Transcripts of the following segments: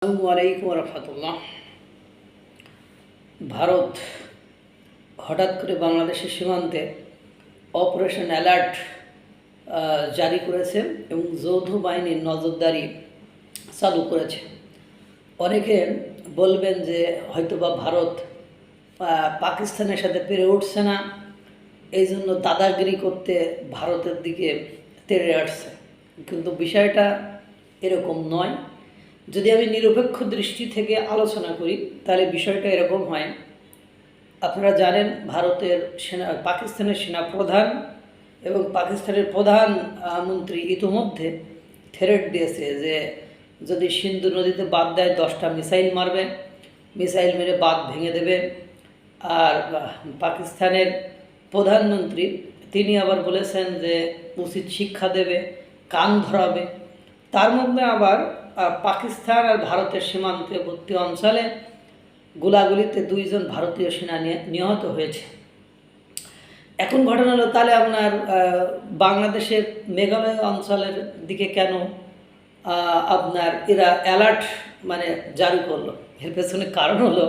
আসসালামু আলাইকুম রহমতুল্লাহ। ভারত হঠাৎ করে বাংলাদেশের সীমান্তে অপারেশন অ্যালার্ট জারি করেছে এবং যৌথ বাহিনীর নজরদারি চালু করেছে। অনেকে বলবেন যে হয়তোবা ভারত পাকিস্তানের সাথে পেরে উঠছে না, এই জন্য দাদাগিরি করতে ভারতের দিকে তেড়ে আসছে, কিন্তু বিষয়টা এরকম নয়। যদি আমি নিরপেক্ষ দৃষ্টি থেকে আলোচনা করি তাহলে বিষয়টা এরকম হয়। আপনারা জানেন ভারতের পাকিস্তানের সেনা প্রধান এবং পাকিস্তানের প্রধানমন্ত্রী ইতিমধ্যে থ্রেট দিয়েছে যে যদি সিন্ধু নদীতে বাঁধ দেয় 10টা মিসাইল মারবে, মিসাইল মেরে বাঁধ ভেঙে দেবে। আর পাকিস্তানের প্রধানমন্ত্রী তিনি আবার বলেছেন যে উচিত শিক্ষা দেবে, কান ধরাবে। তার মধ্যে আবার পাকিস্তান আর ভারতের সীমান্তবর্তী অঞ্চলে গোলাগুলিতে 2 জন ভারতীয় সেনা নিহত হয়েছে। এখন ঘটনা হলো তাহলে আপনার বাংলাদেশের মেঘালয় অঞ্চলের দিকে কেন আপনার এরা অ্যালার্ট জারি করলো? এর পেছনে কারণ হলো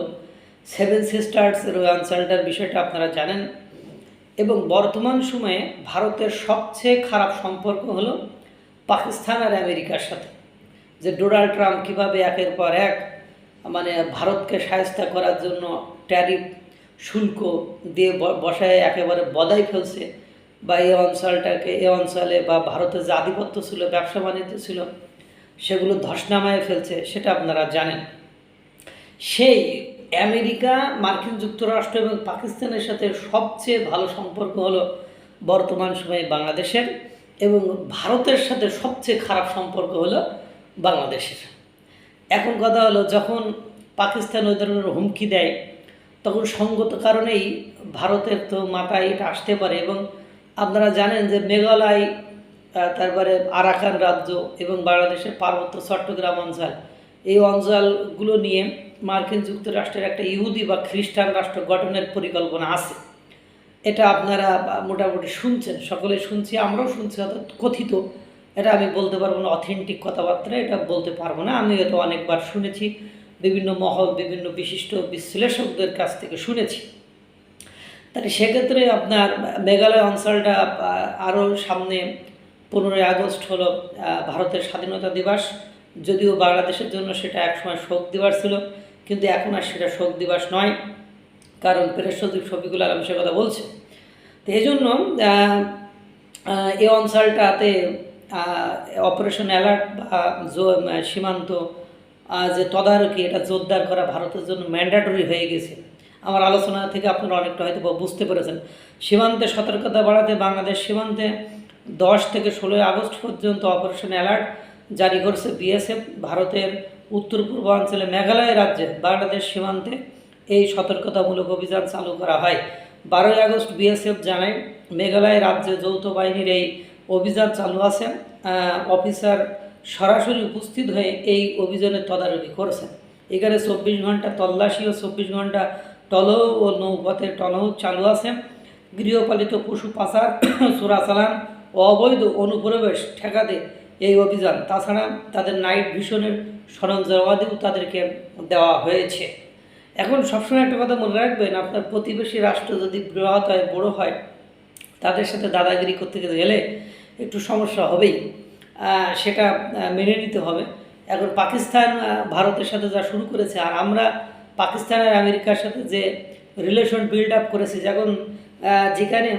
7 সিস্টার্সের ওই অঞ্চলটার বিষয়টা আপনারা জানেন। এবং বর্তমান সময়ে ভারতের সবচেয়ে খারাপ সম্পর্ক হলো পাকিস্তান আর আমেরিকার সাথে। যে ডোনাল্ড ট্রাম্প কীভাবে একের পর এক ভারতকে সাহায্য করার জন্য ট্যারিফ শুল্ক দিয়ে বসায় একেবারে বদাই ফেলছে, বা এই অঞ্চলে বা ভারতের যে আধিপত্য ছিল, ব্যবসা বাণিজ্য ছিল, সেগুলো ধসনামায় ফেলছে, সেটা আপনারা জানেন। সেই আমেরিকা, মার্কিন যুক্তরাষ্ট্র এবং পাকিস্তানের সাথে সবচেয়ে ভালো সম্পর্ক হলো বর্তমান সময়ে বাংলাদেশের, এবং ভারতের সাথে সবচেয়ে খারাপ সম্পর্ক হলো বাংলাদেশের। এখন কথা হলো, যখন পাকিস্তান ওই ধরনের হুমকি দেয় তখন সঙ্গত কারণেই ভারতের তো মাথায় এটা আসতে পারে। এবং আপনারা জানেন যে মেঘালয়, তারপরে আরাকান রাজ্য এবং বাংলাদেশের পার্বত্য চট্টগ্রাম অঞ্চল, এই অঞ্চলগুলো নিয়ে মার্কিন যুক্তরাষ্ট্রের একটা ইহুদি বা খ্রিস্টান রাষ্ট্র গঠনের পরিকল্পনা আছে। এটা আপনারা মোটামুটি শুনছেন, সকলে শুনছি, আমরাও শুনছি, অর্থাৎ কথিত। এটা আমি বলতে পারবো না, অথেন্টিক কথাবার্তা এটা বলতে পারবো না। আমি এটা অনেকবার শুনেছি, বিভিন্ন মহল, বিভিন্ন বিশিষ্ট বিশ্লেষকদের কাছ থেকে শুনেছি। তাহলে সেক্ষেত্রে আপনার মেঘালয় অঞ্চলটা আরও সামনে 15ই আগস্ট হলো ভারতের স্বাধীনতা দিবস। যদিও বাংলাদেশের জন্য সেটা একসময় শোক দিবস ছিল, কিন্তু এখন আর সেটা শোক দিবস নয়, কারণ প্রেস সচিব শফিকুল আলম সে কথা বলছে। তো এই জন্য এই অঞ্চলটাতে অপারেশন অ্যালার্ট বা সীমান্ত যে তদারকি, এটা জোরদার করা ভারতের জন্য ম্যান্ডেটরি হয়ে গেছে। আমার আলোচনা থেকে আপনারা অনেকটা হয়তো বুঝতে পেরেছেন। সীমান্তে সতর্কতা বাড়াতে বাংলাদেশ সীমান্তে 10 থেকে 16 আগস্ট পর্যন্ত অপারেশন অ্যালার্ট জারি করছে বিএসএফ। ভারতের উত্তর পূর্বাঞ্চলে মেঘালয় রাজ্যে বাংলাদেশ সীমান্তে এই সতর্কতামূলক অভিযান চালু করা হয়। 12ই আগস্ট বিএসএফ জানায় মেঘালয় রাজ্যে যৌথ বাহিনীর এই অভিযান চালু আছে। অফিসার সরাসরি উপস্থিত হয়ে এই অভিযানের তদারকি করেছেন। এখানে 24 ঘন্টা তল্লাশি ও 24 ঘন্টা টলহ ও নৌপথের টলহ চালু আছে। গৃহপালিত পশু পাচার, চোরাচালান ও অবৈধ অনুপ্রবেশ ঠেকাতে এই অভিযান। তাছাড়া তাদের নাইট ভিশনের সরঞ্জামাদিও তাদেরকে দেওয়া হয়েছে। এখন সবসময় একটা কথা মনে রাখবেন, আপনার প্রতিবেশী রাষ্ট্র যদি বৃহৎ হয়, বড় হয়, তাদের সাথে দাদাগিরি করতে গেলে একটু সমস্যা হবেই, সেটা মেনে নিতে হবে। এখন পাকিস্তান ভারতের সাথে যা শুরু করেছে, আর আমরা পাকিস্তান আর আমেরিকার সাথে যে রিলেশন বিল্ড আপ করেছি, যেখানে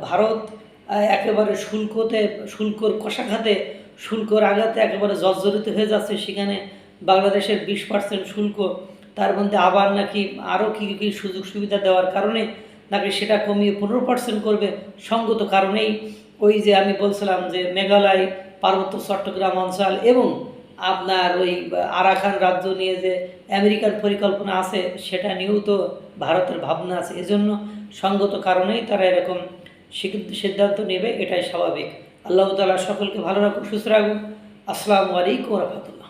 ভারত একেবারে শুল্কর কষাঘাতে, শুল্কর আঘাতে একেবারে জর্জরিত হয়ে যাচ্ছে, সেখানে বাংলাদেশের 20% শুল্ক, তার মধ্যে আবার নাকি আরও কী কী সুযোগ সুবিধা দেওয়ার কারণে নাকি সেটা কমিয়ে 15% করবে। সঙ্গত কারণেই ওই যে আমি বলছিলাম যে মেঘালয়, পার্বত্য চট্টগ্রাম অঞ্চল এবং আপনার ওই আরাকান রাজ্য নিয়ে যে আমেরিকার পরিকল্পনা আছে, সেটা নিয়েও তো ভারতের ভাবনা আছে। এজন্য সঙ্গত কারণেই তারা এরকম সিদ্ধান্ত নেবে, এটাই স্বাভাবিক। আল্লাহ তাআলা সকলকে ভালো রাখুন, সুস্থ রাখুন। আসসালামু আলাইকুম ওয়া রাহমাতুল্লাহ।